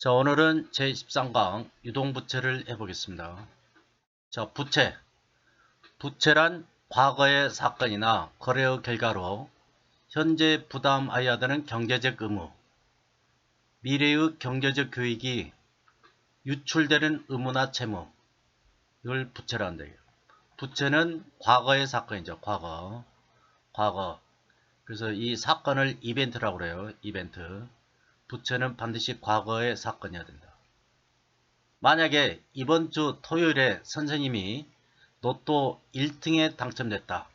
자, 오늘은 제13강 유동부채를 해보겠습니다. 자, 부채. 부채란 과거의 사건이나 거래의 결과로 현재 부담하여야 되는 경제적 의무, 미래의 경제적 교익이 유출되는 의무나 채무, 이걸 부채라 한다. 부채는 과거의 사건이죠. 과거. 그래서 이 사건을 이벤트라고 그래요. 이벤트. 부채는 반드시 과거의 사건이어야 된다. 만약에 이번 주 토요일에 선생님이 로또 1등에 당첨됐다.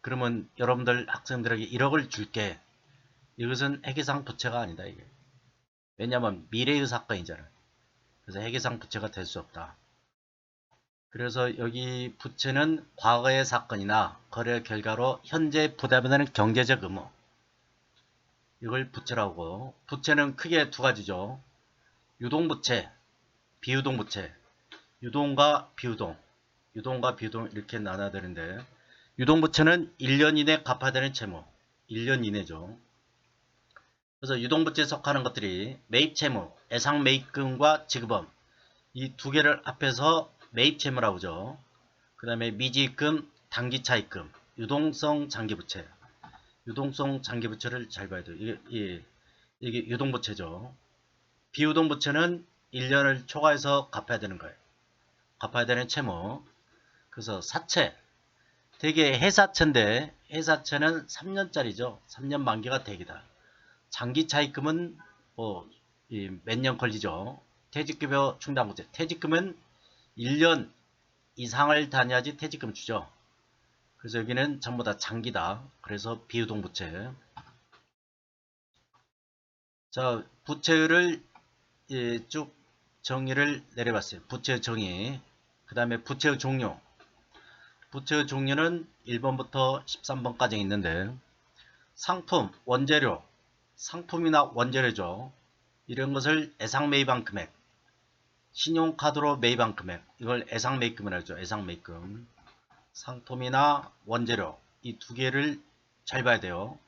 그러면 여러분들 학생들에게 1억을 줄게. 이것은 회계상 부채가 아니다. 이게. 왜냐하면 미래의 사건이잖아요. 그래서 회계상 부채가 될 수 없다. 그래서 여기 부채는 과거의 사건이나 거래 결과로 현재 부담되는 경제적 의무. 이걸 부채라고. 부채는 크게 두 가지죠. 유동부채, 비유동부채. 유동과 비유동. 유동과 비유동 이렇게 나눠야 되는데 유동부채는 1년 이내 갚아야 되는 채무. 1년 이내죠. 그래서 유동부채에 속하는 것들이 매입채무, 예상매입금과 지급범 이 두 개를 합해서 매입채무라고 하죠. 그 다음에 미지입금, 단기차입금, 유동성 장기부채. 유동성 장기부채를 잘 봐야 돼요. 이게 유동부채죠. 비유동부채는 1년을 초과해서 갚아야 되는 거예요. 갚아야 되는 채무. 그래서 사채. 대개 회사채인데 회사채는 3년짜리죠. 3년 만기가 대기다. 장기 차입금은 몇 년 걸리죠. 퇴직급여 충당부채. 퇴직금은 1년 이상을 다녀야지 퇴직금 주죠. 그래서 여기는 전부 다 장기다. 그래서 비유동부채. 자, 부채를 쭉 정의를 내려봤어요. 부채 정의. 그 다음에 부채의 종류. 부채의 종류는 1번부터 13번까지 있는데 상품, 원재료, 상품이나 원재료죠. 이런 것을 예상매입한 금액, 신용카드로 매입한 금액, 이걸 예상매입금이라고 하죠. 예상매입금. 상품이나 원재료, 이 두 개를 잘 봐야 돼요.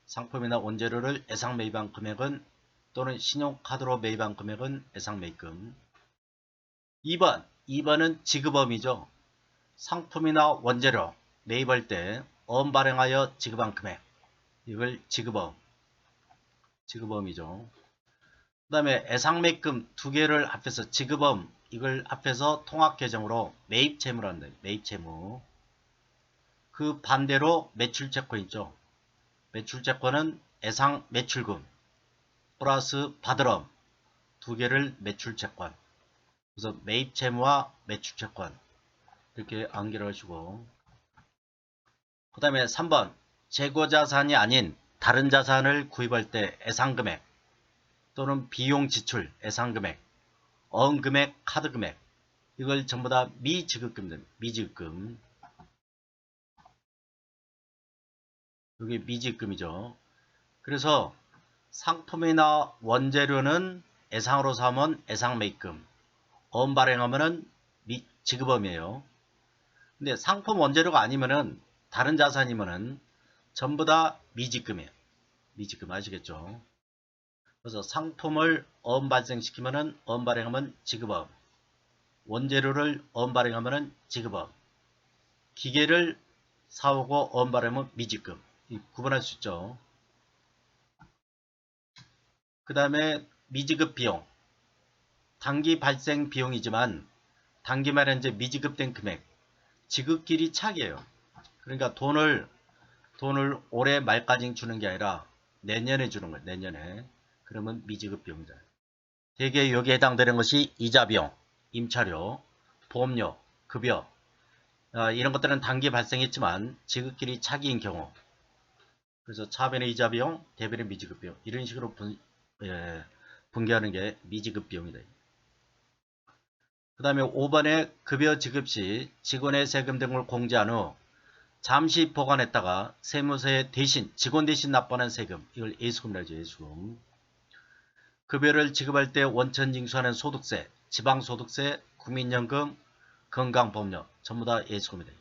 상품이나 원재료를 예상매입한 금액은 또는 신용카드로 매입한 금액은 예상매입금. 2번은 지급범위죠. 상품이나 원재료 매입할 때 어음 발행하여 지급한 금액, 이걸 지급범이죠. 그 다음에 예상매입금 두 개를 합해서 지급범, 이걸 합해서 통합계정으로 매입채무라는 거예요. 매입채무. 그 반대로 매출채권 있죠. 매출채권은 예상매출금 플러스 받으럼 두 개를 매출채권. 그래서 매입채무와 매출채권 이렇게 암기를 하시고, 그 다음에 3번 재고자산이 아닌 다른 자산을 구입할 때 예상금액 또는 비용 지출 예상금액, 어음금액, 카드금액, 이걸 전부 다 미지급금입니다. 미지급금. 여기 미지급금이죠. 그래서 상품이나 원재료는 예상으로 사면 예상매입금, 어음 발행하면은 지급범이에요. 근데 상품 원재료가 아니면은 다른 자산이면은 전부 다 미지급이에요. 미지급 아시겠죠? 그래서 상품을 어음 발생시키면은 어음 발행하면 지급업, 원재료를 어음 발행하면은 지급업, 기계를 사오고 어음 발행하면 미지급. 구분할 수 있죠. 그 다음에 미지급 비용, 단기 발생 비용이지만 단기 말에 이제 미지급된 금액, 지급길이 차기예요. 그러니까 돈을 올해 말까지 주는 게 아니라 내년에 주는 거예요. 내년에. 그러면 미지급 비용이다. 대개 여기에 해당되는 것이 이자 비용, 임차료, 보험료, 급여, 이런 것들은 단기 발생했지만 지급길이 차기인 경우, 그래서 차변의 이자 비용, 대변의 미지급 비용, 이런 식으로 분개하는 게 미지급 비용이다. 그 다음에 5번에 급여 지급 시 직원의 세금 등을 공제한 후 잠시 보관했다가 세무서에 대신 직원 대신 납부하는 세금, 이걸 예수금이라고 하죠. 예수금. 급여를 지급할 때 원천 징수하는 소득세, 지방소득세, 국민연금, 건강보험료 전부 다 예수금이다.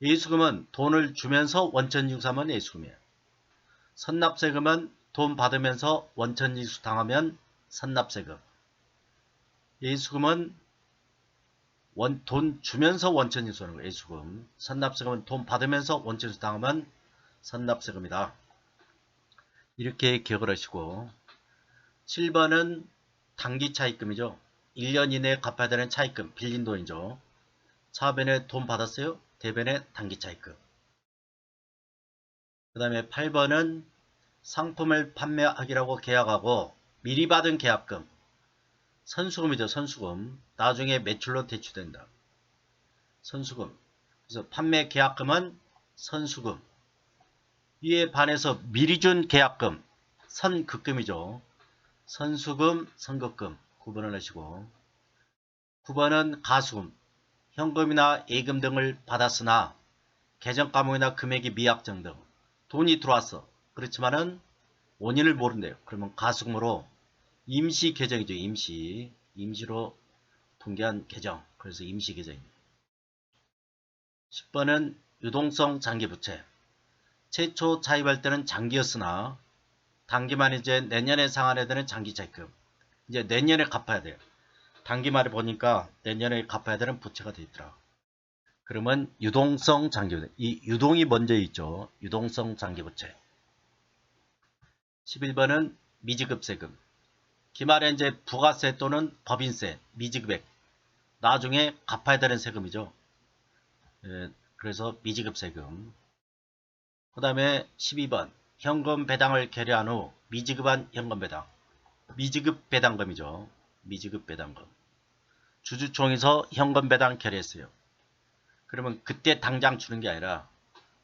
예수금은 돈을 주면서 원천 징수하면 예수금이에요. 선납세금은 돈 받으면서 원천 징수 당하면 선납세금. 예수금은 돈 주면서 원천징수 하는 거예요. 예수금. 선납세금은 돈 받으면서 원천징수 당하면 선납세금이다. 이렇게 기억을 하시고, 7번은 단기차입금이죠. 1년 이내에 갚아야 되는 차입금, 빌린 돈이죠. 차변에 돈 받았어요. 대변에 단기차입금. 그 다음에 8번은 상품을 판매하기라고 계약하고 미리 받은 계약금. 선수금이죠. 선수금. 나중에 매출로 대출된다. 선수금. 그래서 판매 계약금은 선수금. 이에 반해서 미리 준 계약금. 선급금이죠. 선수금, 선급금. 구분을 하시고. 9번은 가수금. 현금이나 예금 등을 받았으나 계정과목이나 금액이 미약정 등 돈이 들어왔어. 그렇지만은 원인을 모른대요. 그러면 가수금으로 임시 계정이죠. 임시로 분기한 계정. 그래서 임시 계정입니다. 10번은 유동성 장기부채. 최초 차입할 때는 장기였으나 단기만 이제 내년에 상환해야 되는 장기차입금. 이제 내년에 갚아야 돼요. 단기말에 보니까 내년에 갚아야 되는 부채가 되어 있더라. 그러면 유동성 장기부채. 이 유동이 먼저 있죠. 유동성 장기부채. 11번은 미지급세금. 기말에 이제 부가세 또는 법인세, 미지급액. 나중에 갚아야 되는 세금이죠. 그래서 미지급세금. 그 다음에 12번. 현금 배당을 결의한 후 미지급한 현금 배당. 미지급 배당금이죠. 미지급 배당금. 주주총회에서 현금 배당 결의했어요. 그러면 그때 당장 주는 게 아니라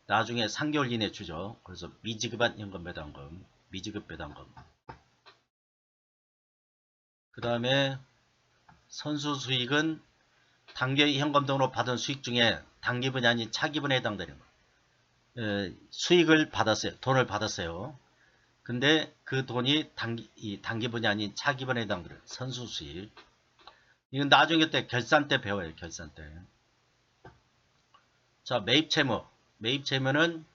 나중에 3개월 이내에 주죠. 그래서 미지급한 현금 배당금. 미지급 배당금. 그 다음에 선수 수익은 단기 현금 등으로 받은 수익 중에 단기분이 아닌 차기분에 해당되는 거. 수익을 받았어요. 돈을 받았어요. 근데 그 돈이 단기분이 아닌 차기분에 해당되는 선수 수익. 이건 나중에 때 결산 때 배워요. 결산 때. 자, 매입 채무. 매입 채무는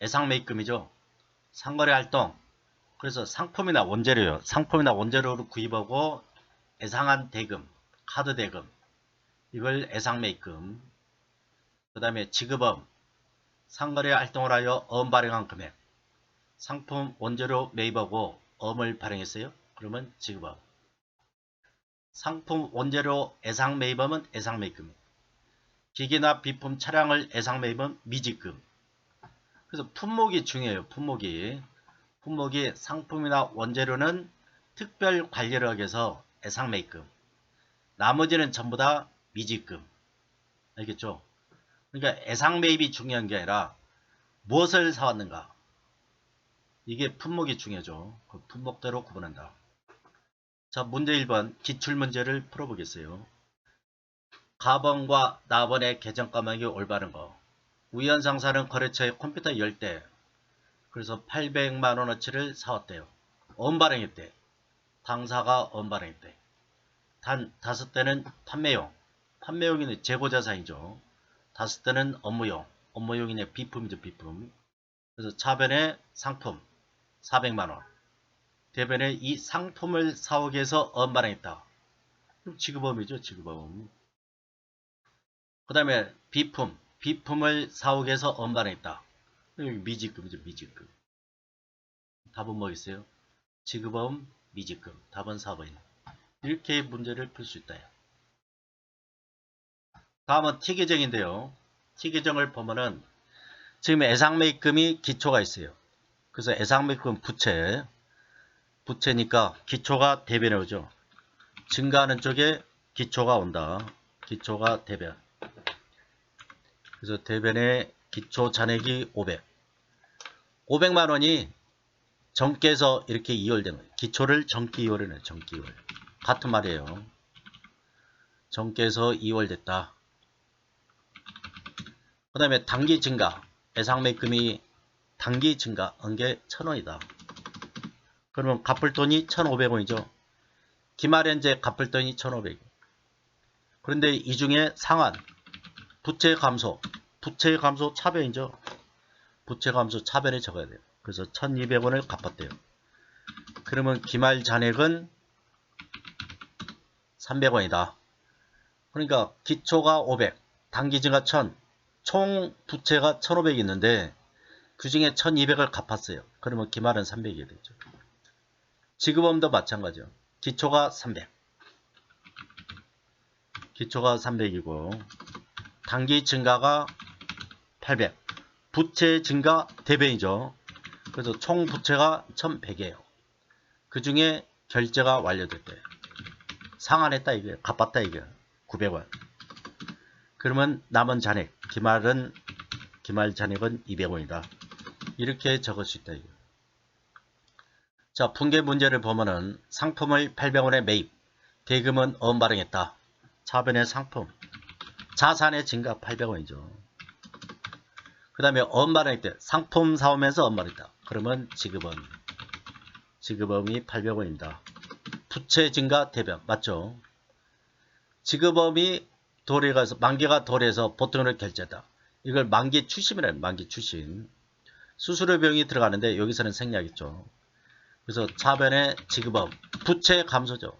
예상 매입금이죠. 상거래 활동. 그래서 상품이나 원재료요. 상품이나 원재료를 구입하고 예상한 대금, 카드 대금. 이걸 예상 매입금. 그 다음에 지급엄. 상거래 활동을 하여 어음 발행한 금액. 상품 원재료 매입하고 어음을 발행했어요. 그러면 지급엄. 상품 원재료 예상 매입하면 예상 매입금. 기계나 비품 차량을 예상 매입은 미지급. 그래서 품목이 중요해요. 품목이 상품이나 원재료는 특별 관리를 하기 위해서 예상 매입금. 나머지는 전부 다 미지급. 알겠죠? 그러니까 예상 매입이 중요한 게 아니라 무엇을 사왔는가. 이게 품목이 중요하죠. 그 품목대로 구분한다. 자, 문제 1번 기출문제를 풀어보겠어요. 가번과 나번의 계정 까마귀 올바른 거. 우연상사는 거래처에 컴퓨터 10대, 그래서 800만원어치를 사왔대요. 언발행했대. 당사가 언발행했대. 단 5대는 판매용. 판매용이네 재고자산이죠. 5대는 업무용이네 비품이죠. 비품. 그래서 차변에 상품 400만원. 대변에 이 상품을 사오기 위해서 언발행했다. 그럼 지급범이죠. 지급범. 그 다음에 비품을 사오기 위해서 언발행했다. 여기 미지급이죠. 미지급. 답은 뭐겠어요? 지급범, 미지급. 답은 4번이네. 이렇게 문제를 풀 수 있다. 다음은 T계정인데요. T계정을 보면은 지금 예상매입금이 기초가 있어요. 그래서 예상매입금 부채니까 기초가 대변에 오죠. 증가하는 쪽에 기초가 온다. 기초가 대변. 그래서 대변에 기초 잔액이 500. 500만원이 정기에서 이렇게 이월된 거예요. 기초를 정기 이월해내요. 정기 이월. 같은 말이에요. 정기에서 이월됐다. 그 다음에 단기 증가. 예상매입금이 단기 증가한 게 1000원이다. 그러면 갚을 돈이 1500원이죠. 기말현재 갚을 돈이 1500원. 그런데 이 중에 상환. 부채 감소 차변이죠. 부채 감소 차변에 적어야 돼요. 그래서 1200원을 갚았대요. 그러면 기말 잔액은 300원이다. 그러니까 기초가 500, 단기 증가 1000, 총 부채가 1500이 있는데 그 중에 1200을 갚았어요. 그러면 기말은 300이 되죠. 지급업도 마찬가지요. 기초가 300. 기초가 300이고 단기 증가가 800. 부채 증가 대변이죠. 그래서 총 부채가 1100이에요. 그 중에 결제가 완료됐대. 상환했다 이게. 갚았다 이게. 900원. 그러면 남은 잔액. 기말 잔액은 200원이다. 이렇게 적을 수 있다 이게. 자, 분계 문제를 보면은 상품을 800원에 매입. 대금은 언발행했다. 차변의 상품. 자산의 증가 800원이죠. 그 다음에 언발행할 때 상품 사오면서 언발했다. 그러면 지급원. 지급원이 800원입니다. 부채 증가 대변. 맞죠? 지급원이 도래가서 만기가 도래해서 보통을 결제했다. 이걸 만기 추심이라는 만기 추심. 수수료 비용이 들어가는데 여기서는 생략했죠. 그래서 차변의 지급원. 부채 감소죠.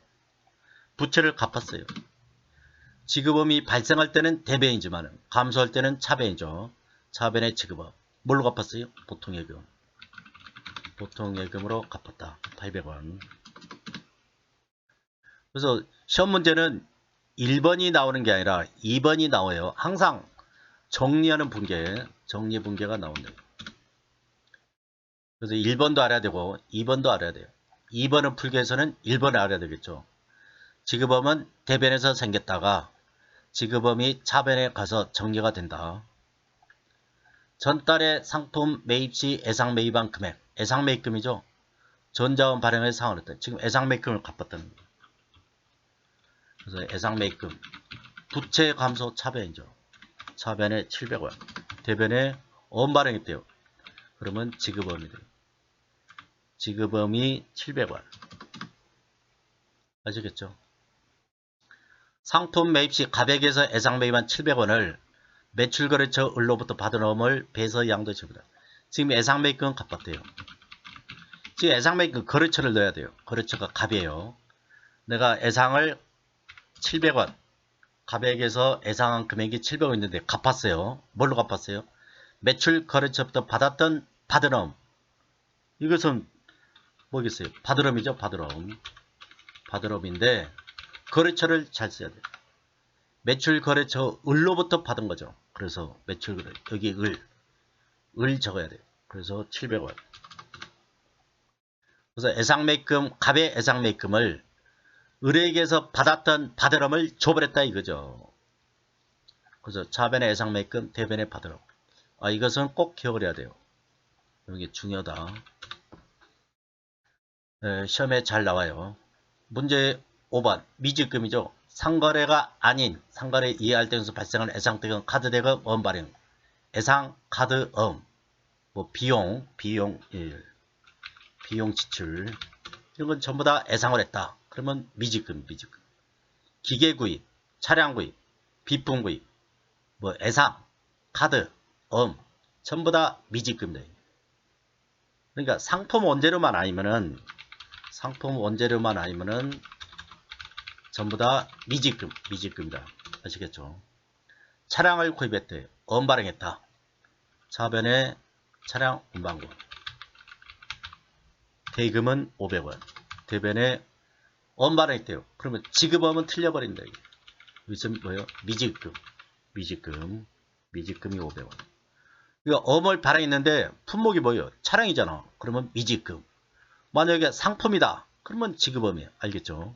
부채를 갚았어요. 지급원이 발생할 때는 대변이지만 감소할 때는 차변이죠. 차변의 지급원. 뭘로 갚았어요? 보통예금. 보통예금으로 갚았다. 800원. 그래서 시험 문제는 1번이 나오는 게 아니라 2번이 나와요. 항상 정리하는 분계, 정리 분계가 나온다. 그래서 1번도 알아야 되고 2번도 알아야 돼요. 2번을 풀기 위해서는 1번을 알아야 되겠죠. 지급원은 대변에서 생겼다가 지급원이 차변에 가서 정리가 된다. 전달의 상품 매입 시 예상 매입한 금액. 예상 매입금이죠. 전자원 발행을 상환했다. 지금 예상 매입금을 갚았다는 거예요. 그래서 예상 매입금. 부채 감소 차변이죠. 차변에 700원. 대변에 언발행했대요. 그러면 지급원이 돼요. 지급원이 700원. 아시겠죠? 상품 매입 시 가백에서 예상 매입한 700원을 매출거래처 을로부터 받은 험을 배서 양도 지급다. 지금 예상 매입금은 갚았대요. 지금 예상 매입금 거래처를 넣어야 돼요. 거래처가 갑이에요. 내가 예상을 700원. 가백에서 예상한 금액이 700원 있는데 갚았어요. 뭘로 갚았어요? 매출 거래처부터 받았던 받은 험. 이것은 뭐겠어요? 받은 험이죠. 받은 험. 받은 험인데 거래처를 잘 써야 돼요. 매출 거래처 을로부터 받은 거죠. 그래서 매출 거래 여기 을 적어야 돼요. 그래서 700원. 그래서 예상 매입금 갑의 예상 매입금을 을에게서 받았던 받은 험을 줘버렸다 이거죠. 그래서 차변의 예상 매입금 대변의 받은 험. 이것은 꼭 기억을 해야 돼요. 이게 중요하다. 시험에 잘 나와요. 문제 5번 미지급이죠. 상거래가 아닌 상거래 이해할 때에서 발생하는 예상대금 카드대금 언발행. 예상 카드엄. 뭐 비용 지출 이런 건 전부 다 예상을 했다. 그러면 미지급. 기계 구입, 차량 구입, 비품 구입, 뭐 예상, 카드, 전부 다 미지급입니다. 그러니까 상품 원재료만 아니면은 전부 다 미지급입니다. 아시겠죠? 차량을 구입했대. 언발행했다. 차변에 차량 운반금. 대금은 500원. 대변에 언발행했대요. 그러면 지급엄은 틀려버린다. 여기서 뭐예요? 미지금이 500원. 이거 엄을 발행했는데 품목이 뭐예요? 차량이잖아. 그러면 미지금. 만약에 상품이다. 그러면 지급엄이에요. 알겠죠?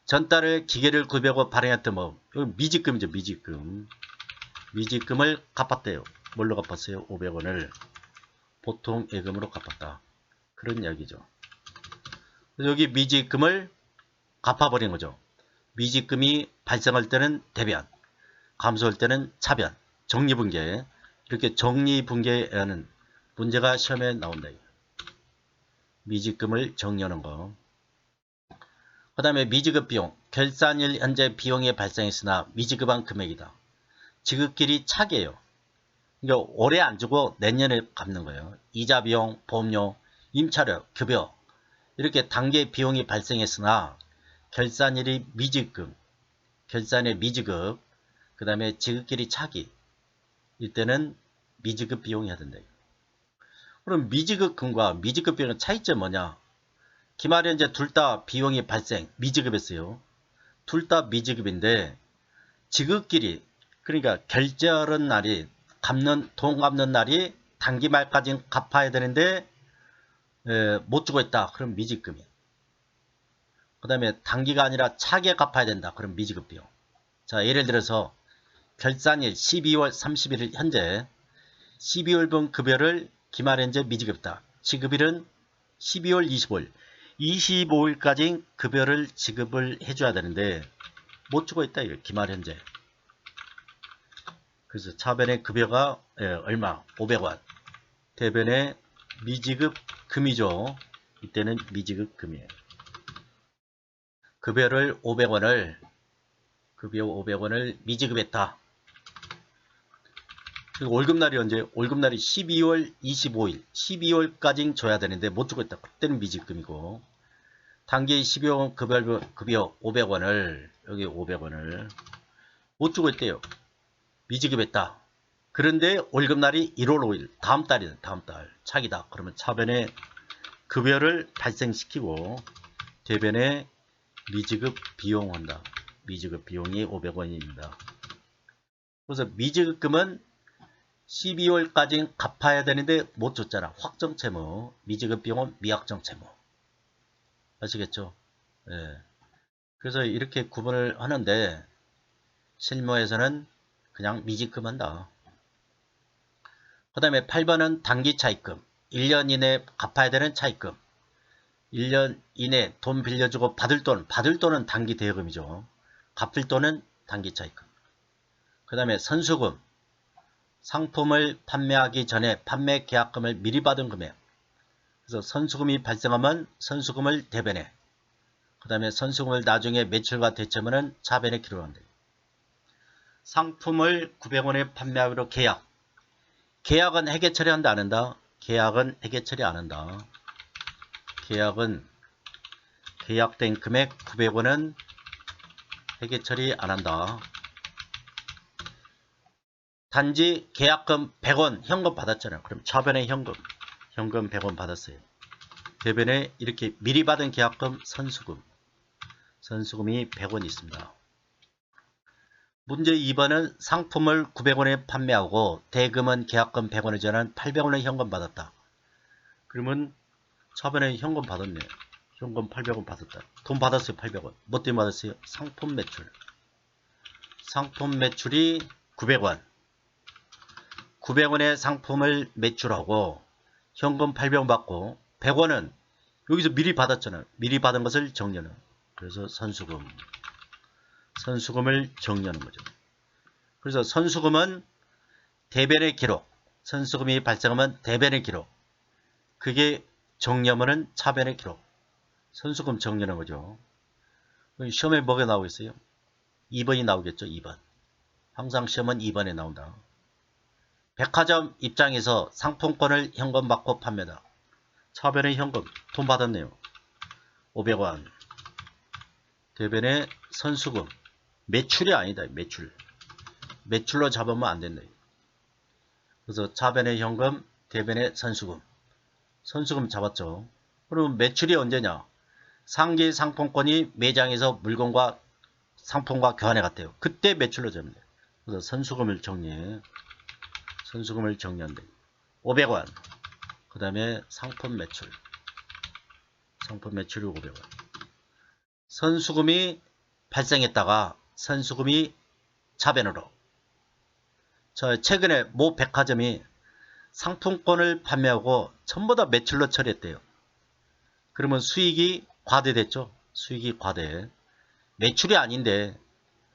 전달을 기계를 구입하고 발행했던 뭐 이건 미지금이죠. 미지금을 갚았대요. 뭘로 갚았어요? 500원을 보통 예금으로 갚았다. 그런 이야기죠. 여기 미지금을 갚아버린 거죠. 미지금이 발생할 때는 대변, 감소할 때는 차변, 정리분계. 이렇게 정리분계하는 문제가 시험에 나온다. 미지금을 정리하는 거. 그 다음에 미지급 비용. 결산일 현재 비용이 발생했으나 미지급한 금액이다. 지급길이 차기예요. 그러니까 올해 안 주고 내년에 갚는 거예요. 이자 비용, 보험료, 임차료, 급여 이렇게 단계 비용이 발생했으나 결산일이 미지급, 결산의 미지급, 그 다음에 지급끼리 차기, 이때는 미지급 비용이 해야 된다. 그럼 미지급금과 미지급 비용의 차이점 뭐냐? 기말현재 둘 다 비용이 발생, 미지급했어요. 둘 다 미지급인데 지급끼리, 그러니까 결제하는 날이, 돈 갚는 날이 단기 말까지 갚아야 되는데 못 주고 있다. 그럼 미지급이야. 그 다음에 단기가 아니라 차게 갚아야 된다. 그럼 미지급 비용. 자, 예를 들어서 결산일 12월 31일 현재 12월분 급여를 기말현재 미지급이다. 지급일은 12월 25일. 25일까지 급여를 지급을 해줘야 되는데 못 주고 있다. 이거 기말현재. 그래서 차변의 급여가 얼마? 500원. 대변의 미지급 금이죠. 이때는 미지급 금이에요. 급여 500원을 미지급했다. 그리고 월급날이 언제? 월급날이 12월 25일. 12월까지 줘야 되는데 못 주고 있다. 그때는 미지급금이고. 단기 12월 급여 500원을, 여기 500원을 못 주고 있대요. 미지급했다. 그런데 월급날이 1월 5일. 다음 달이다. 다음 달. 차기다. 그러면 차변에 급여를 발생시키고 대변에 미지급 비용한다. 미지급 비용이 500원입니다. 그래서 미지급금은 12월까지 갚아야 되는데 못 줬잖아. 확정채무. 미지급 비용은 미확정채무. 아시겠죠? 예. 그래서 이렇게 구분을 하는데 실무에서는 그냥 미지급 한다. 그 다음에 8번은 단기 차입금. 1년 이내 갚아야 되는 차입금. 1년 이내 돈 빌려주고 받을 돈은 단기 대여금이죠. 갚을 돈은 단기 차입금. 그 다음에 선수금. 상품을 판매하기 전에 판매 계약금을 미리 받은 금액. 그래서 선수금이 발생하면 선수금을 대변해. 그 다음에 선수금을 나중에 매출과 대체하면 차변에 기록한다. 상품을 900원에 판매하기로 계약. 계약은 회계 처리한다 안 한다? 계약은 회계 처리 안 한다. 계약은 계약된 금액 900원은 회계 처리 안 한다. 단지 계약금 100원 현금 받았잖아요. 그럼 차변에 현금 100원 받았어요. 대변에 이렇게 미리 받은 계약금 선수금이 100원 있습니다. 문제 2번은 상품을 900원에 판매하고 대금은 계약금 100원에 전환 800원의 현금 받았다. 그러면 차변에 현금 받았네. 현금 800원 받았다. 돈 받았어요. 800원. 뭐 때문에 받았어요? 상품 매출. 상품 매출이 900원. 900원의 상품을 매출하고 현금 800원 받고 100원은 여기서 미리 받았잖아요. 미리 받은 것을 정리하는. 그래서 선수금을 정리하는 거죠. 그래서 선수금은 대변의 기록. 선수금이 발생하면 대변의 기록. 그게 정리하면은 차변의 기록. 선수금 정리하는 거죠. 시험에 뭐가 나오겠어요? 2번이 나오겠죠. 2번. 항상 시험은 2번에 나온다. 백화점 입장에서 상품권을 현금 받고 판매다. 차변의 현금. 돈 받았네요. 500원. 대변의 선수금. 매출이 아니다. 매출로 잡으면 안 된다. 그래서 차변의 현금, 대변의 선수금. 선수금 잡았죠. 그럼 매출이 언제냐? 상기 상품권이 매장에서 물건과 상품과 교환해 갔대요. 그때 매출로 잡으면 돼요. 그래서 선수금을 정리한다. 500원. 그 다음에 상품 매출이 500원. 선수금이 발생했다가 선수금이 차변으로. 최근에 모 백화점이 상품권을 판매하고 전부 다 매출로 처리했대요. 그러면 수익이 과대됐죠. 수익이 과대. 매출이 아닌데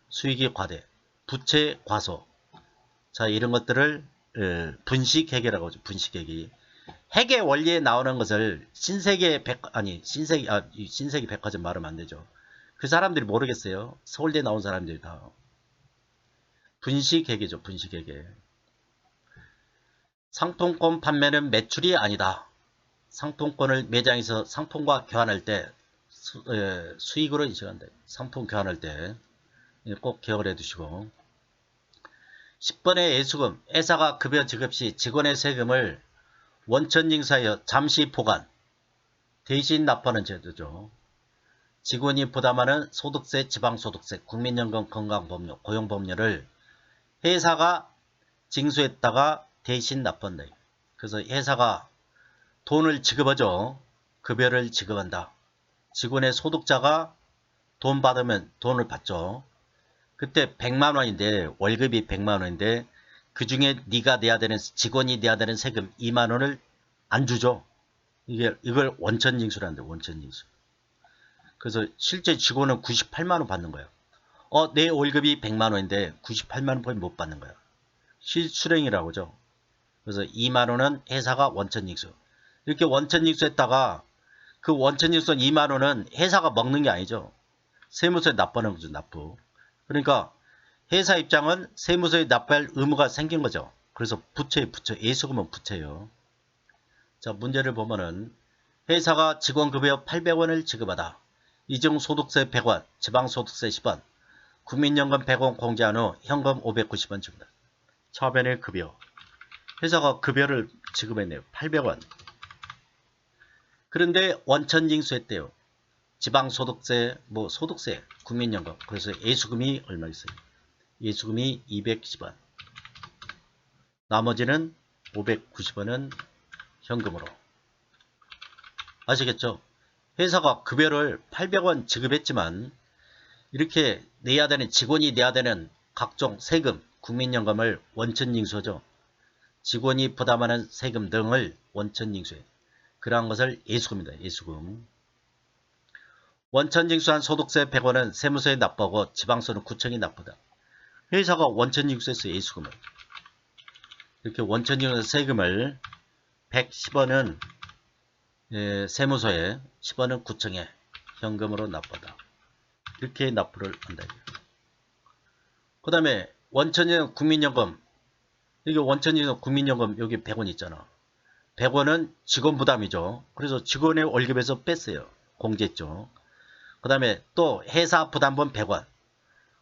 수익이 과대. 부채 과소. 자, 이런 것들을 분식회계라고 하죠. 분식회계. 회계 원리에 나오는 것을 신세계 백화점 말하면 안 되죠. 그 사람들이 모르겠어요. 서울대 나온 사람들이 다. 분식회계죠. 분식회계. 상품권 판매는 매출이 아니다. 상품권을 매장에서 상품과 교환할 때 수익으로 인식한다. 상품 교환할 때 꼭 기억을 해두시고. 10번의 예수금. 회사가 급여 지급 시 직원의 세금을 원천징수하여 잠시 보관, 대신 납부하는 제도죠. 직원이 부담하는 소득세, 지방소득세, 국민연금, 건강보험료, 고용보험료를 회사가 징수했다가 대신 납부한다. 그래서 회사가 돈을 지급하죠. 급여를 지급한다. 직원의 소득자가 돈 받으면 돈을 받죠. 그때 100만원인데, 월급이 100만원인데 그 중에 네가 내야 되는, 직원이 내야 되는 세금 2만원을 안 주죠. 이걸 원천징수라는데, 원천징수. 그래서 실제 직원은 98만원 받는 거예요. 내 월급이 100만원인데 98만원 못 받는 거예요. 실수령이라고 하죠. 그래서 2만원은 회사가 원천징수. 이렇게 원천징수했다가 그 원천징수 2만원은 회사가 먹는 게 아니죠. 세무서에 납부하는 거죠. 납부. 그러니까 회사 입장은 세무서에 납부할 의무가 생긴 거죠. 그래서 부채, 예수금은 부채예요. 자, 문제를 보면은 회사가 직원급여 800원을 지급하다. 이중소득세 100원, 지방소득세 10원, 국민연금 100원 공제한 후 현금 590원 지급한다. 차변의 급여. 회사가 급여를 지급했네요. 800원. 그런데 원천징수했대요. 지방소득세, 소득세, 국민연금. 그래서 예수금이 얼마 있어요? 예수금이 210원. 나머지는 590원은 현금으로. 아시겠죠? 회사가 급여를 800원 지급했지만 이렇게 내야 되는, 직원이 내야 되는 각종 세금, 국민연금을 원천징수하죠. 직원이 부담하는 세금 등을 원천징수해. 그러한 것을 예수금입니다. 예수금. 원천징수한 소득세 100원은 세무서에 납부하고 지방서는 구청이 납부다. 회사가 원천징수했어요. 예수금을. 이렇게 원천징수 세금을 110원은 세무서에, 10원은 구청에 현금으로 납부하다. 이렇게 납부를 한다. 그 다음에 원천징수 국민연금. 이게 원천징수 국민연금 여기 100원 있잖아. 100원은 직원 부담이죠. 그래서 직원의 월급에서 뺐어요. 공제했죠. 그 다음에 또 회사 부담분 100원.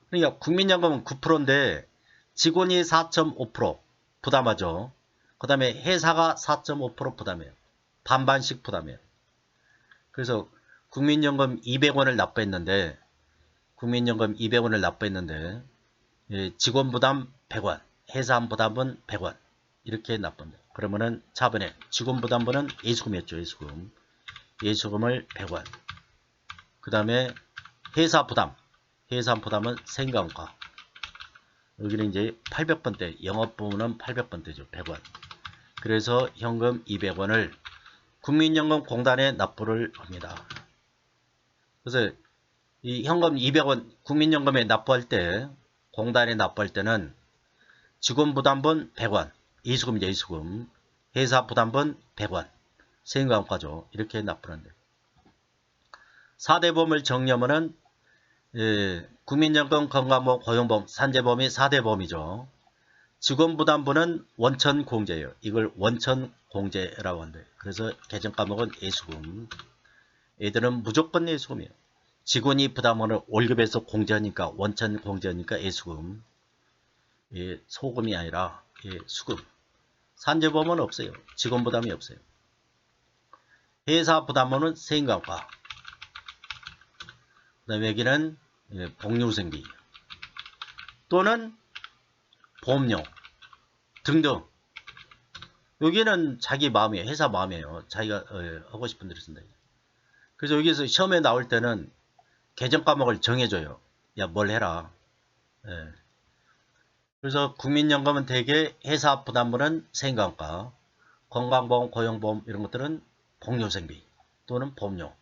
그러니까 국민연금은 9%인데 직원이 4.5% 부담하죠. 그 다음에 회사가 4.5% 부담해요. 반반씩 부담해요. 그래서 국민연금 200원을 납부했는데, 직원 부담 100원, 회사 부담은 100원 이렇게 납부합니다. 그러면은 차번에 직원 부담분은 예수금이었죠. 예수금. 예수금을 100원. 그 다음에 회사 부담은 생감가. 여기는 이제 800번대, 영업부문은 800번대죠. 100원. 그래서 현금 200원을 국민연금공단에 납부를 합니다. 그래서 이 현금 200원 국민연금에 납부할 때, 공단에 납부할 때는 직원부담분 100원, 예수금이죠. 예수금. 회사 부담분 100원, 세금과죠. 이렇게 납부를 한대요. 4대 보험을 정리하면은 국민연금, 건강보험, 고용보험, 산재보험이 4대 보험이죠. 직원부담분은 원천공제예요. 이걸 원천공제라고 한대요. 그래서 개정 과목은 예수금. 얘들은 무조건 예수금이에요. 직원이 부담하는 월급에서 공제하니까, 원천공제하니까 예수금. 소금이 아니라 수금. 산재보험은 없어요. 직원 부담이 없어요. 회사 부담은 세금과, 그 다음에 여기는 복리후생비 또는 보험료 등등. 여기는 자기 마음이에요. 회사 마음이에요. 자기가 하고 싶은 대로 쓴다. 그래서 여기서 시험에 나올 때는 개정 과목을 정해줘요. 야, 뭘 해라. 그래서 국민연금은 대개 회사 부담분은 세금과, 건강보험, 고용보험 이런 것들은 복리후생비 또는 보험료.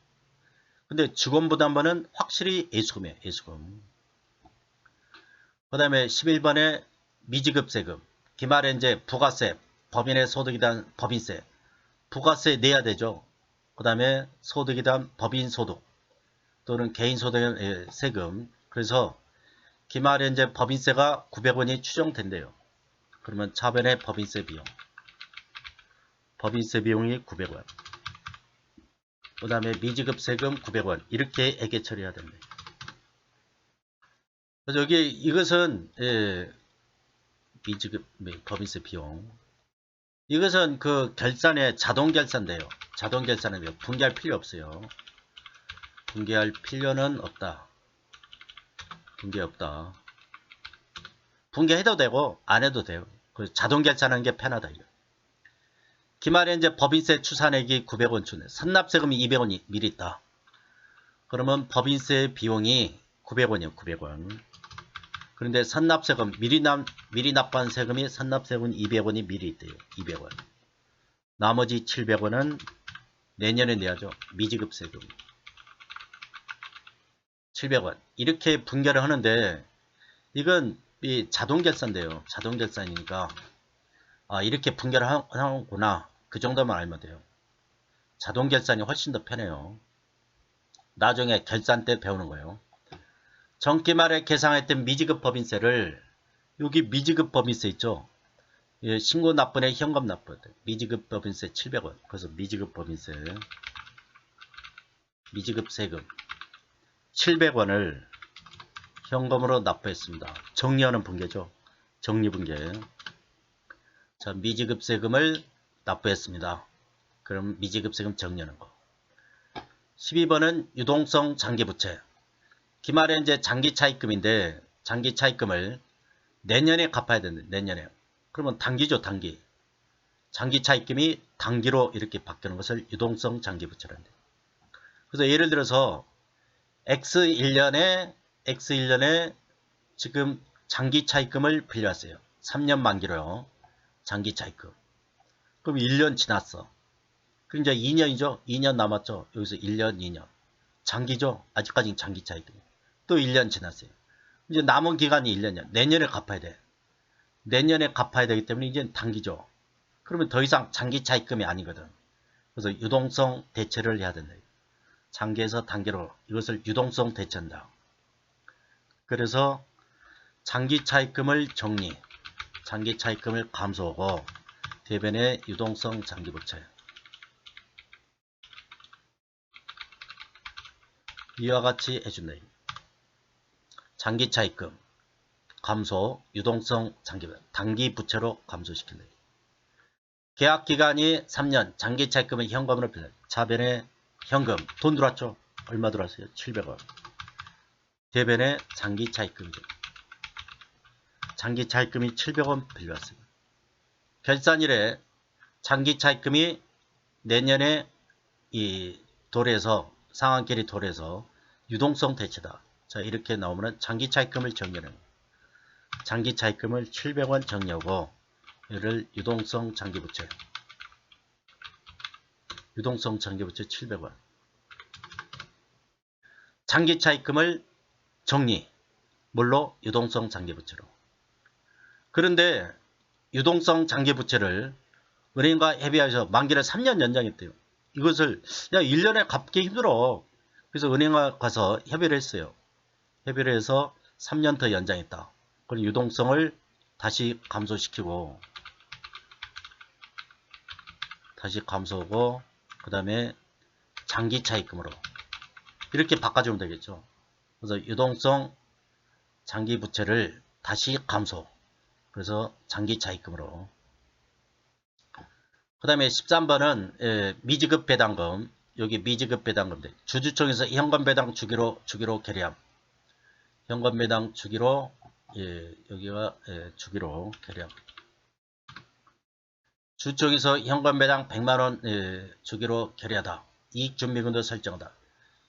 근데 직원부담분은 확실히 예수금이에요. 예수금. 그 다음에 11번에 미지급세금. 기말에 이제 부가세, 법인의 소득에 대한 법인세. 부가세 내야 되죠. 그 다음에 소득에 대한 법인소득 또는 개인소득의 세금. 그래서 기말에 이제 법인세가 900원이 추정된대요. 그러면 차변의 법인세 비용. 법인세 비용이 900원. 그 다음에 미지급 세금 900원 이렇게 애계 처리해야 됩니다. 그래서 여기 이것은 미지급 법인세 비용, 이것은 그 결산에 자동 결산돼요. 자동 결산은 분개할 필요 없어요. 분개할 필요는 없다. 분개 없다. 분개해도 되고 안 해도 돼요. 그 자동 결산하는 게 편하다 이거. 기말에 이제 법인세 추산액이 900원 주네. 선납세금이 200원이 미리 있다. 그러면 법인세 비용이 900원이에요. 900원. 그런데 선납세금 미리 납부한 세금이 선납세금 200원이 미리 있대요. 200원. 나머지 700원은 내년에 내야죠. 미지급 세금. 700원. 이렇게 분결을 하는데 이건 자동 결산돼요. 자동 결산이니까 이렇게 분결을 하는구나. 그 정도만 알면 돼요. 자동 결산이 훨씬 더 편해요. 나중에 결산 때 배우는 거예요. 정기말에 계상했던 미지급 법인세를 여기 미지급 법인세 있죠. 신고 납부에 현금 납부. 미지급 법인세 700원. 그래서 미지급 법인세 미지급 세금 700원을 현금으로 납부했습니다. 정리하는 분계죠. 정리분계. 자, 미지급 세금을 납부했습니다. 그럼 미지급 세금 정리하는 거. 12번은 유동성 장기부채. 기말에 이제 장기차입금인데 장기차입금을 내년에 갚아야 되는데 내년에. 그러면 단기죠. 단기. 장기차입금이 단기로 이렇게 바뀌는 것을 유동성 장기부채란다. 그래서 예를 들어서 X1년에 지금 장기차입금을 빌려왔어요. 3년 만기로요. 장기차입금. 그럼 1년 지났어. 그럼 이제 2년이죠. 2년 남았죠. 여기서 1년, 2년. 장기죠. 아직까지는 장기차입금. 또 1년 지났어요. 이제 남은 기간이 1년이야. 내년에 갚아야 돼. 내년에 갚아야 되기 때문에 이제 단기죠. 그러면 더 이상 장기차입금이 아니거든. 그래서 유동성 대체를 해야 된다. 장기에서 단기로 이것을 유동성 대체한다. 그래서 장기차입금을 정리, 장기차입금을 감소하고 대변의 유동성 장기부채. 이와 같이 해준다. 장기차입금 감소, 유동성 장기부채, 단기부채로 감소시킨다. 계약기간이 3년, 장기차입금은 현금으로 빌려. 차변에 현금, 돈 들어왔죠? 얼마 들어왔어요? 700원. 대변에 장기차입금이죠. 장기차입금이 700원 빌려왔습니다. 결산일에 장기차입금이 내년에 상한길이 도래해서 유동성 대체다. 자, 이렇게 나오면 장기차입금을 정리하는 거예요. 장기차입금을 700원 정리하고 이를 유동성 장기부채. 유동성 장기부채 700원. 장기차입금을 정리. 뭘로? 유동성 장기부채로. 그런데 유동성 장기부채를 은행과 협의해서 만기를 3년 연장했대요. 이것을 1년에 갚기 힘들어. 그래서 은행에 가서 협의를 했어요. 협의를 해서 3년 더 연장했다. 그럼 유동성을 다시 감소시키고 그 다음에 장기차입금으로 이렇게 바꿔주면 되겠죠. 그래서 유동성 장기부채를 다시 감소. 그래서 장기차입금으로. 그 다음에 13번은 미지급 배당금. 여기 미지급 배당금. 주주총에서 현금 배당 주기로 결의함. 현금 배당 주기로 여기가 주기로 결의함. 주총에서 현금 배당 100만원 주기로 결의하다. 이익준비금도 설정하다.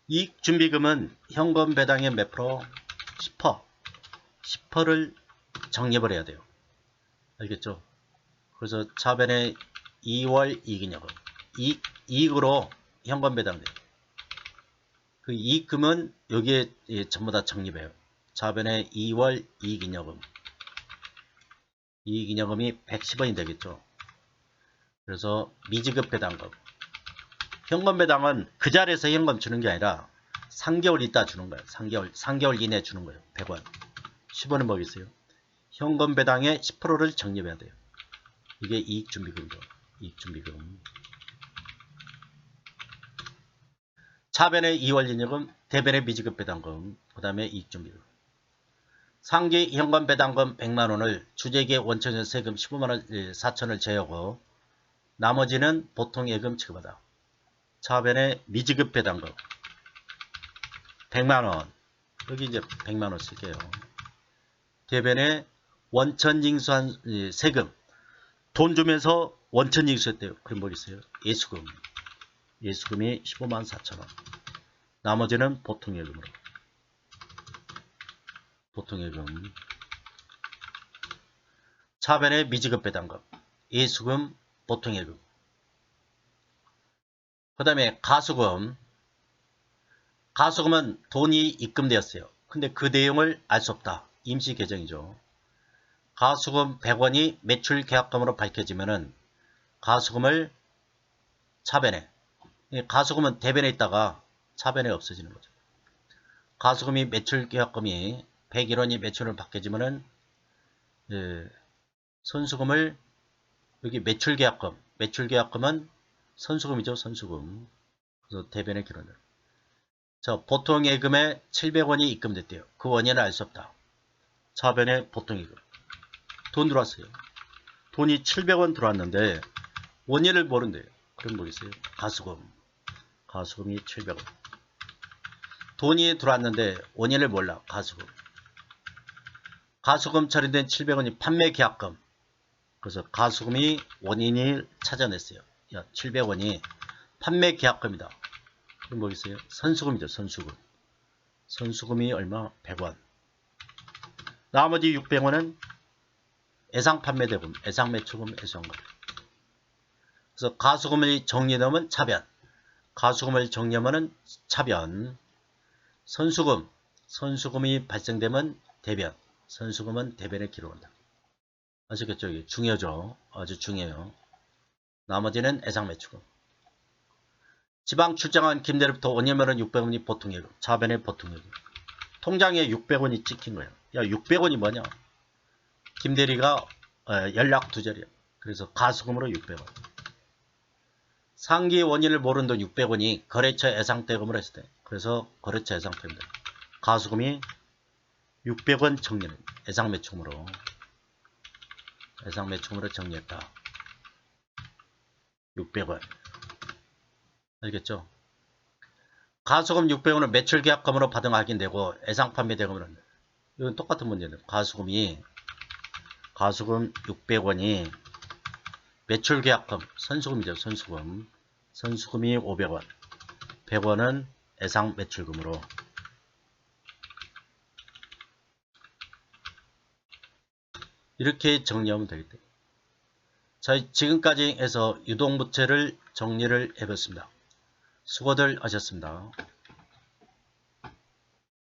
이익준비금은 현금 배당의 몇 프로? 10%. 10%를 적립을 해야 돼요. 알겠죠? 그래서 차변에 2월 이익이냐고. 이익으로 현금 배당돼요. 그 이익금은 여기에 전부 다 적립해요. 차변에 2월 이익이익금. 이익이익금이 110원이 되겠죠. 그래서 미지급 배당금. 현금 배당은 그 자리에서 현금 주는 게 아니라 3개월 있다 주는 거예요. 3개월 이내에 주는 거예요. 100원. 10원은 뭐겠어요? 현금 배당의 10%를 적립해야 돼요. 이게 이익준비금이죠. 이익준비금. 차변의 이월인요금, 대변의 미지급 배당금, 그 다음에 이익준비금. 상기 현금 배당금 100만원을 주재기의 원천전 세금 15만원 4천을 제하고 나머지는 보통 예금 지급하다. 차변의 미지급 배당금 100만원, 여기 이제 100만원 쓸게요. 대변의 원천징수한 세금, 돈 주면서 원천징수했대요. 그럼 뭐 있어요? 예수금. 예수금이 15만 4천원. 나머지는 보통예금으로. 보통예금. 차변의 미지급 배당금, 예수금, 보통예금. 그 다음에 가수금. 가수금은 돈이 입금되었어요. 근데 그 내용을 알 수 없다. 임시 개정이죠. 가수금 100원이 매출 계약금으로 밝혀지면은 가수금을 차변에, 가수금은 대변에 있다가 차변에 없어지는 거죠. 가수금이 매출 계약금이 101원이 매출을 밝혀지면은 선수금을 여기 매출 계약금, 매출 계약금은 선수금이죠. 선수금. 그래서 대변의 기록을. 자, 보통 예금에 700원이 입금됐대요. 그 원인을 알 수 없다. 차변의 보통 예금. 돈 들어왔어요. 돈이 700원 들어왔는데 원인을 모른대요. 그럼 뭐겠어요? 가수금. 가수금이 700원. 돈이 들어왔는데 원인을 몰라. 가수금. 가수금 처리된 700원이 판매 계약금. 그래서 가수금이 원인을 찾아냈어요. 야, 700원이 판매 계약금이다. 그럼 뭐겠어요? 선수금이죠. 선수금. 선수금이 얼마? 100원. 나머지 600원은 애상판매대금, 애상매출금, 애수환급. 그래서 가수금을 정리하면 차변, 가수금을 정리하면 차변, 선수금, 선수금이 발생되면 대변, 선수금은 대변에 기록한다. 아시겠죠? 이게 중요하죠. 아주 중요해요. 나머지는 애상매출금. 지방 출장한 김대리부터 원예면은 600원이 보통예금, 차변의 보통예금. 통장에 600원이 찍힌 거예요. 야, 600원이 뭐냐? 김대리가 연락 두 자리야. 그래서 가수금으로 600원. 상기 원인을 모르는 돈 600원이 거래처 애상대금으로 했을 때. 그래서 거래처 애상대금. 가수금이 600원 정리는 애상매출금으로. 애상매출금으로 정리했다. 600원. 알겠죠? 가수금 600원은 매출계약금으로 받은 확인되고 애상판매대금으로는 이건 똑같은 문제예요. 가수금 600원이 매출계약금, 선수금이죠. 선수금. 선수금이 500원. 100원은 애상매출금으로. 이렇게 정리하면 되겠다. 자, 지금까지 해서 유동부채를 정리를 해봤습니다. 수고들 하셨습니다.